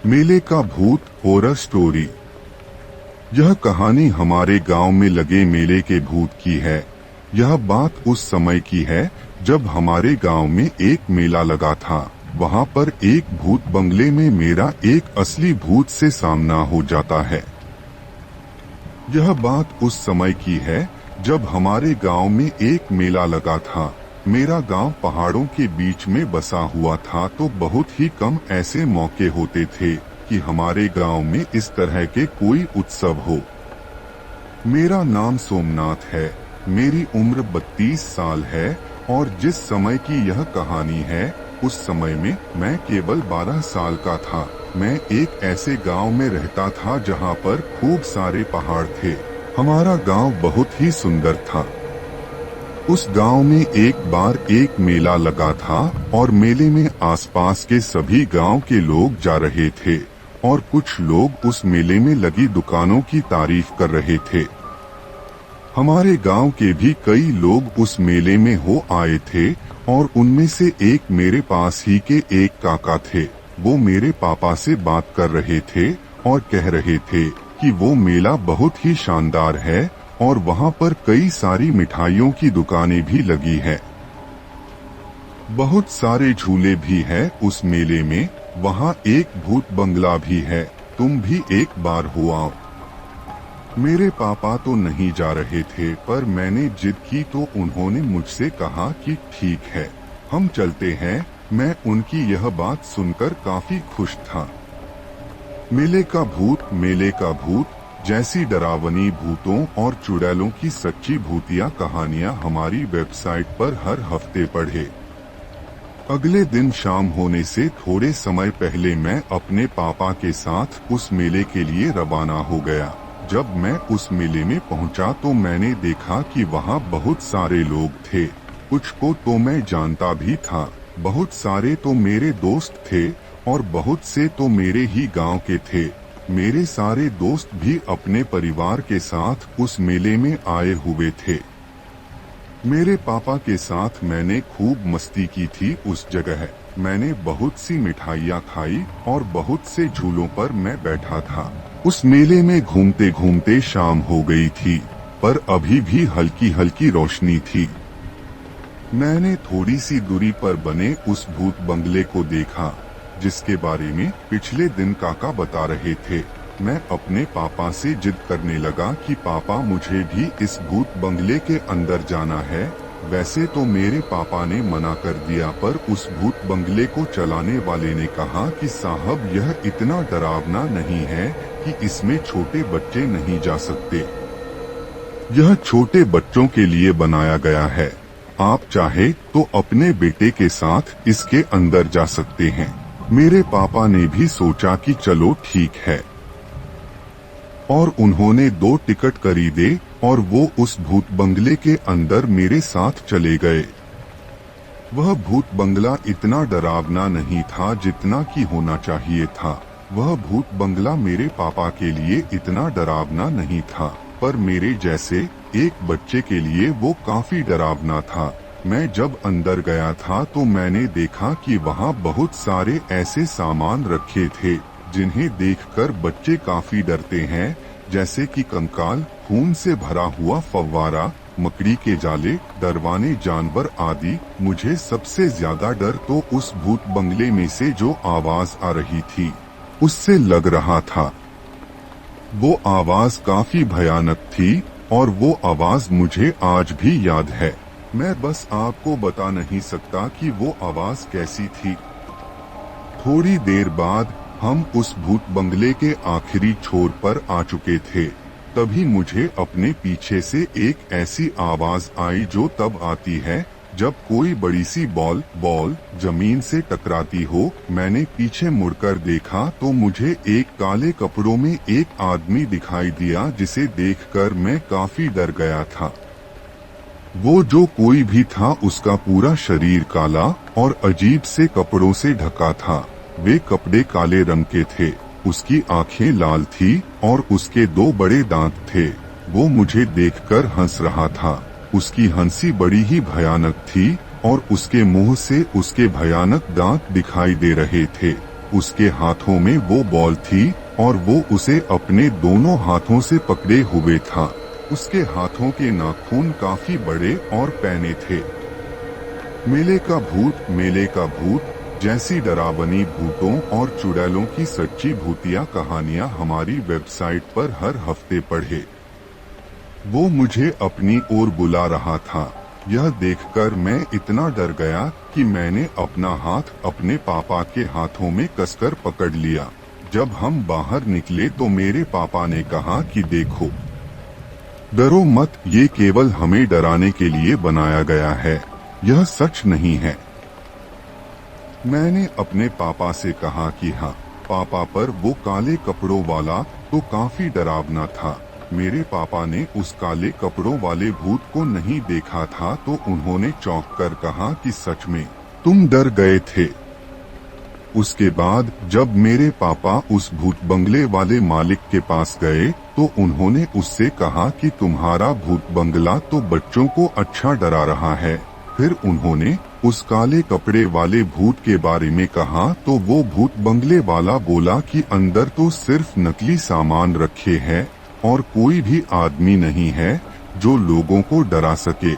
मेले का भूत हॉरर स्टोरी। यह कहानी हमारे गांव में लगे मेले के भूत की है। यह बात उस समय की है जब हमारे गांव में एक मेला लगा था। वहां पर एक भूत बंगले में मेरा एक असली भूत से सामना हो जाता है। यह बात उस समय की है जब हमारे गांव में एक मेला लगा था। मेरा गांव पहाड़ों के बीच में बसा हुआ था, तो बहुत ही कम ऐसे मौके होते थे कि हमारे गांव में इस तरह के कोई उत्सव हो। मेरा नाम सोमनाथ है, मेरी उम्र 32 साल है और जिस समय की यह कहानी है उस समय में मैं केवल 12 साल का था। मैं एक ऐसे गांव में रहता था जहां पर खूब सारे पहाड़ थे। हमारा गांव बहुत ही सुंदर था। उस गांव में एक बार एक मेला लगा था और मेले में आसपास के सभी गांव के लोग जा रहे थे और कुछ लोग उस मेले में लगी दुकानों की तारीफ कर रहे थे। हमारे गांव के भी कई लोग उस मेले में हो आए थे और उनमें से एक मेरे पास ही के एक काका थे। वो मेरे पापा से बात कर रहे थे और कह रहे थे कि वो मेला बहुत ही शानदार है और वहां पर कई सारी मिठाइयों की दुकानें भी लगी है। बहुत सारे झूले भी हैं उस मेले में। वहां एक भूत बंगला भी है, तुम भी एक बार हो आओ। मेरे पापा तो नहीं जा रहे थे, पर मैंने जिद की तो उन्होंने मुझसे कहा कि ठीक है, हम चलते हैं। मैं उनकी यह बात सुनकर काफी खुश था। मेले का भूत जैसी डरावनी भूतों और चुड़ैलों की सच्ची भूतिया कहानियां हमारी वेबसाइट पर हर हफ्ते पढ़े। अगले दिन शाम होने से थोड़े समय पहले मैं अपने पापा के साथ उस मेले के लिए रवाना हो गया। जब मैं उस मेले में पहुंचा तो मैंने देखा कि वहां बहुत सारे लोग थे। कुछ को तो मैं जानता भी था, बहुत सारे तो मेरे दोस्त थे और बहुत से तो मेरे ही गांव के थे। मेरे सारे दोस्त भी अपने परिवार के साथ उस मेले में आए हुए थे। मेरे पापा के साथ मैंने खूब मस्ती की थी उस जगह। मैंने बहुत सी मिठाइयाँ खाई और बहुत से झूलों पर मैं बैठा था। उस मेले में घूमते घूमते शाम हो गई थी, पर अभी भी हल्की हल्की रोशनी थी। मैंने थोड़ी सी दूरी पर बने उस भूत बंगले को देखा जिसके बारे में पिछले दिन काका बता रहे थे। मैं अपने पापा से जिद करने लगा कि पापा मुझे भी इस भूत बंगले के अंदर जाना है। वैसे तो मेरे पापा ने मना कर दिया, पर उस भूत बंगले को चलाने वाले ने कहा कि साहब यह इतना डरावना नहीं है कि इसमें छोटे बच्चे नहीं जा सकते। यह छोटे बच्चों के लिए बनाया गया है। आप चाहे तो अपने बेटे के साथ इसके अंदर जा सकते हैं। मेरे पापा ने भी सोचा कि चलो ठीक है और उन्होंने 2 टिकट खरीदे और वो उस भूत बंगले के अंदर मेरे साथ चले गए। वह भूत बंगला इतना डरावना नहीं था जितना कि होना चाहिए था। वह भूत बंगला मेरे पापा के लिए इतना डरावना नहीं था, पर मेरे जैसे एक बच्चे के लिए वो काफी डरावना था। मैं जब अंदर गया था तो मैंने देखा कि वहाँ बहुत सारे ऐसे सामान रखे थे जिन्हें देखकर बच्चे काफी डरते हैं, जैसे कि कंकाल, खून से भरा हुआ फव्वारा, मकड़ी के जाले, डरवाने जानवर आदि। मुझे सबसे ज्यादा डर तो उस भूत बंगले में से जो आवाज आ रही थी उससे लग रहा था। वो आवाज काफी भयानक थी और वो आवाज मुझे आज भी याद है। मैं बस आपको बता नहीं सकता कि वो आवाज कैसी थी। थोड़ी देर बाद हम उस भूत बंगले के आखिरी छोर पर आ चुके थे। तभी मुझे अपने पीछे से एक ऐसी आवाज आई जो तब आती है जब कोई बड़ी सी बॉल जमीन से टकराती हो। मैंने पीछे मुड़कर देखा तो मुझे एक काले कपड़ों में एक आदमी दिखाई दिया, जिसे देखकर मैं काफी डर गया था। वो जो कोई भी था उसका पूरा शरीर काला और अजीब से कपड़ों से ढका था। वे कपड़े काले रंग के थे, उसकी आंखें लाल थी और उसके 2 बड़े दांत थे। वो मुझे देखकर हंस रहा था। उसकी हंसी बड़ी ही भयानक थी और उसके मुंह से उसके भयानक दांत दिखाई दे रहे थे। उसके हाथों में वो बॉल थी और वो उसे अपने दोनों हाथों से पकड़े हुए था। उसके हाथों के नाखून काफी बड़े और पैने थे। मेले का भूत जैसी डरावनी भूतों और चुड़ैलों की सच्ची भूतिया कहानियां हमारी वेबसाइट पर हर हफ्ते पढ़े। वो मुझे अपनी ओर बुला रहा था। यह देखकर मैं इतना डर गया कि मैंने अपना हाथ अपने पापा के हाथों में कसकर पकड़ लिया। जब हम बाहर निकले तो मेरे पापा ने कहा कि देखो, डरो मत, ये केवल हमें डराने के लिए बनाया गया है, यह सच नहीं है। मैंने अपने पापा से कहा कि हाँ पापा, पर वो काले कपड़ों वाला तो काफी डरावना था। मेरे पापा ने उस काले कपड़ों वाले भूत को नहीं देखा था तो उन्होंने चौंक कर कहा कि सच में तुम डर गए थे। उसके बाद जब मेरे पापा उस भूत बंगले वाले मालिक के पास गए तो उन्होंने उससे कहा कि तुम्हारा भूत बंगला तो बच्चों को अच्छा डरा रहा है। फिर उन्होंने उस काले कपड़े वाले भूत के बारे में कहा तो वो भूत बंगले वाला बोला कि अंदर तो सिर्फ नकली सामान रखे हैं और कोई भी आदमी नहीं है जो लोगों को डरा सके।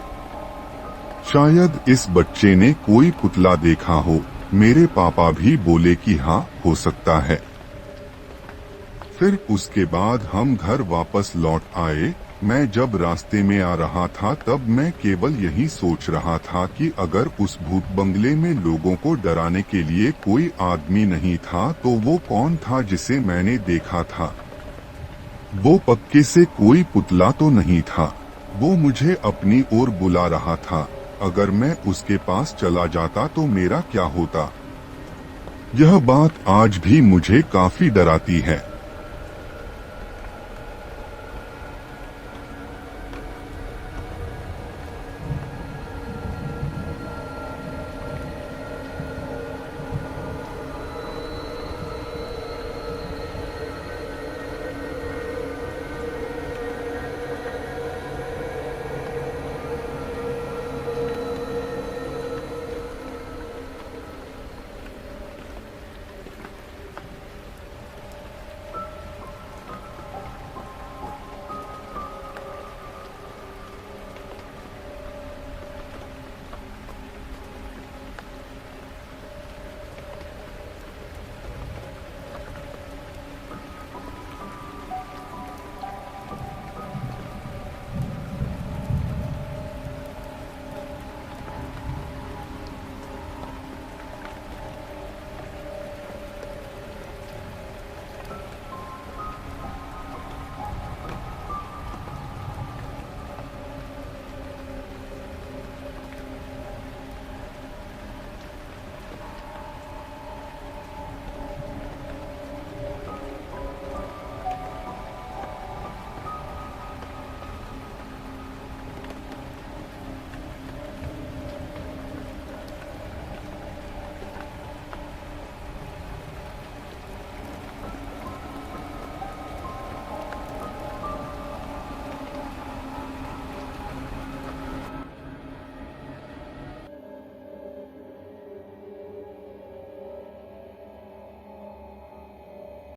शायद इस बच्चे ने कोई पुतला देखा हो। मेरे पापा भी बोले कि हाँ हो सकता है। फिर उसके बाद हम घर वापस लौट आए। मैं जब रास्ते में आ रहा था तब मैं केवल यही सोच रहा था कि अगर उस भूत बंगले में लोगों को डराने के लिए कोई आदमी नहीं था तो वो कौन था जिसे मैंने देखा था। वो पक्के से कोई पुतला तो नहीं था। वो मुझे अपनी ओर बुला रहा था। अगर मैं उसके पास चला जाता तो मेरा क्या होता? यह बात आज भी मुझे काफी डराती है।